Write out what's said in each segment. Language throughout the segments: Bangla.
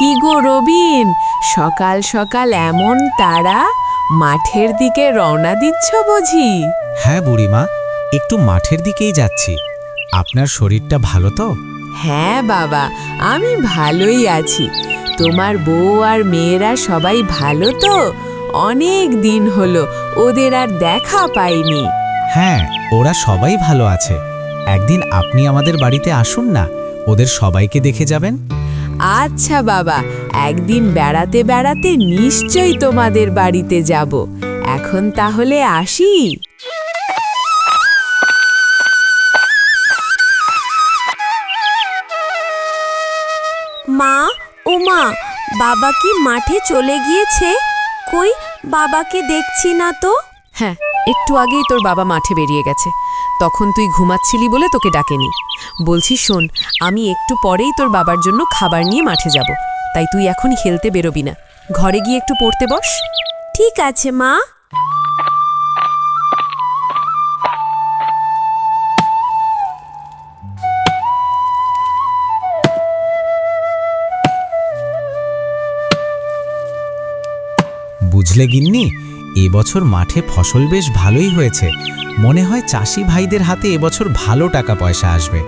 কি গো রবিন, সকাল সকাল এমন তারা, মাঠের দিকে রওনা দিচ্ছ বুঝি? হ্যাঁ বুড়িমা, একটু মাঠের দিকেই যাচ্ছি। আপনার শরীরটা ভালো তো? হ্যাঁ বাবা, আমি ভালোই আছি। তোমার বউ আর মেয়েরা সবাই ভালো তো? অনেক দিন হলো, ওদের আর দেখা পাইনি। হ্যাঁ, ওরা সবাই ভালো আছে। একদিন আপনি আমাদের বাড়িতে আসুন না, ওদের সবাইকে দেখে যাবেন। আচ্ছা বাবা, একদিন বেড়াতে বেড়াতে নিশ্চয়ই তোমাদের বাড়িতে যাব। এখন তাহলে আসি। মা, ও মা, বাবা কি মাঠে চলে গিয়েছে? কই, বাবাকে দেখছি না তো। হ্যাঁ, একটু আগেই তোর বাবা মাঠে বেরিয়ে গেছে। তখন তুই ঘুমাচ্ছিলি বলে তোকে ডাকেনি। বলছি শোন, আমি একটু পরেই তোর বাবার জন্য খাবার নিয়ে মাঠে যাব, তাই তুই এখন খেলতে বেরোবি না। ঘরে গিয়ে একটু পড়তে বস। ঠিক আছে মা। বুঝলে গিন্নি, এবছর মাঠে ফসল বেশ ভালোই হয়েছে। মনে হয় চাষি ভাইদের হাতে এবছর ভালো টাকা পয়সা আসবে।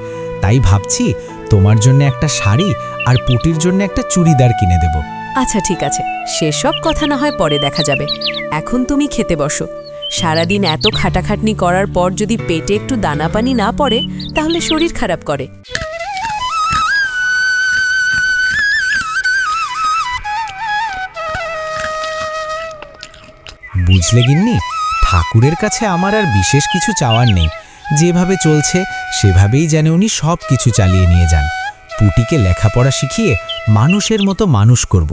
তাই ভাবছি তোমার জন্য একটা শাড়ি আর পুটির জন্য একটা চুড়িদার কিনে দেব। আচ্ছা ঠিক আছে, সেসব কথা না হয় পরে দেখা যাবে। এখন তুমি খেতে বসো। সারাদিন এত খাটাখাটনি করার পর যদি পেটে একটু দানা পানি না পড়ে, তাহলে শরীর খারাপ করে। বুঝলে গিন্নি, ঠাকুরের কাছে আমার আর বিশেষ কিছু চাওয়ার নেই। যেভাবে চলছে সেভাবেই যেন উনি সব কিছু চালিয়ে নিয়ে যান। পুটিকে লেখাপড়া শিখিয়ে মানুষের মতো মানুষ করব।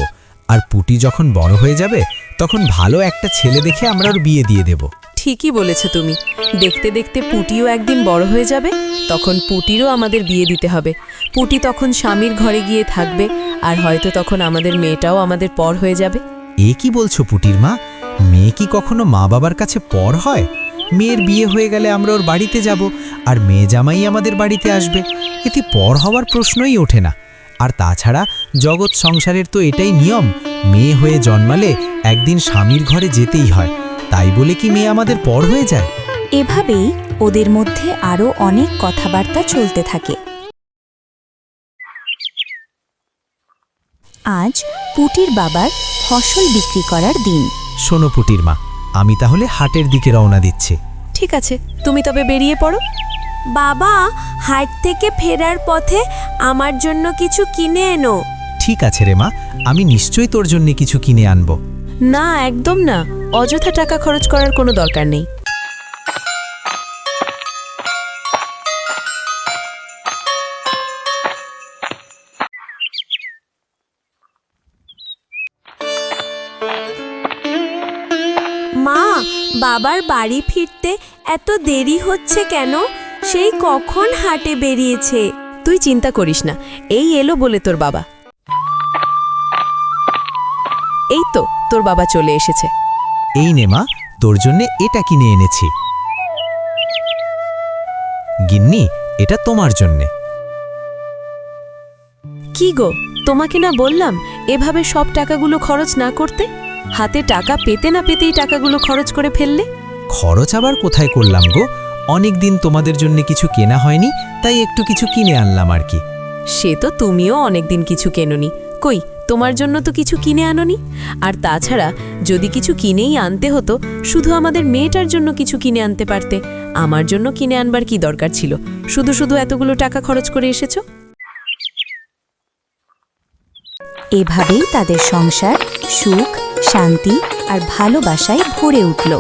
আর পুটি যখন বড় হয়ে যাবে, তখন ভালো একটা ছেলে দেখে আমরা ওর বিয়ে দিয়ে দেব। ঠিকই বলেছো তুমি। দেখতে দেখতে পুটিও একদিন বড় হয়ে যাবে, তখন পুটিরও আমাদের বিয়ে দিতে হবে। পুটি তখন স্বামীর ঘরে গিয়ে থাকবে, আর হয়তো তখন আমাদের মেয়েটাও আমাদের পর হয়ে যাবে। এ কি বলছো পুটির মা? মেয়ে কি কখনো মা বাবার কাছে পর হয়? মেয়ের বিয়ে হয়ে গেলে আমরা ওর বাড়িতে যাব, আর মেয়ে জামাই আমাদের বাড়িতে আসবে। এতে পর হওয়ার প্রশ্নই ওঠে না। আর তাছাড়া জগৎ সংসারের তো এটাই নিয়ম, মেয়ে হয়ে জন্মালে একদিন স্বামীর ঘরে যেতেই হয়। তাই বলে কি মেয়ে আমাদের পর হয়ে যায়? এভাবেই ওদের মধ্যে আরো অনেক কথাবার্তা চলতে থাকে। আজ পুটির বাবার ফসল বিক্রি করার দিন। শোনো পুটির মা, আমি তাহলে হাটের দিকে রওনা দিচ্ছি। ঠিক আছে, তুমি তবে বেরিয়ে পড়ো। বাবা, হাট থেকে ফেরার পথে আমার জন্য কিছু কিনে এনো। ঠিক আছে রে মা, আমি নিশ্চয়ই তোর জন্য কিছু কিনে আনবো। না, একদম না। অযথা টাকা খরচ করার কোনো দরকার নেই। মা, বাবার বাড়ি ফিরতে এত দেরি হচ্ছে কেন? সেই কখন হাটে বেরিয়েছে। তুই চিন্তা করিস না, এই এলো বলে তোর বাবা। এই তো তোর বাবা চলে এসেছে। এই নে মা, তোর জন্য এটা কিনে এনেছি। গিন্নি, এটা তোমার জন্যে। কি গো, তোমাকে না বললাম এভাবে সব টাকাগুলো খরচ না করতে? হাতে টাকা পেতে না পেতেই টাকাগুলো খরচ করে ফেললে। খরচ আবার কোথায় করলাম গো? অনেক দিন তোমাদের জন্য কিছু কেনা হয়নি, তাই একটু কিছু কিনে আনলাম আর কি। সে তো তুমিও অনেকদিন কিছু কেননি। কই, তোমার জন্য তো কিছু কিনে আনোনি। আর তাছাড়া যদি কিছু কিনেই আনতে হতো, শুধু আমাদের মেয়েটার জন্য কিছু কিনে আনতে পারতে। আমার জন্য কিনে আনবার কি দরকার ছিল? শুধু শুধু এতগুলো টাকা খরচ করে এসেছো। এভাবেই তাদের সংসার সুখ, শান্তি আর ভালোবাসায় ভরে উঠল।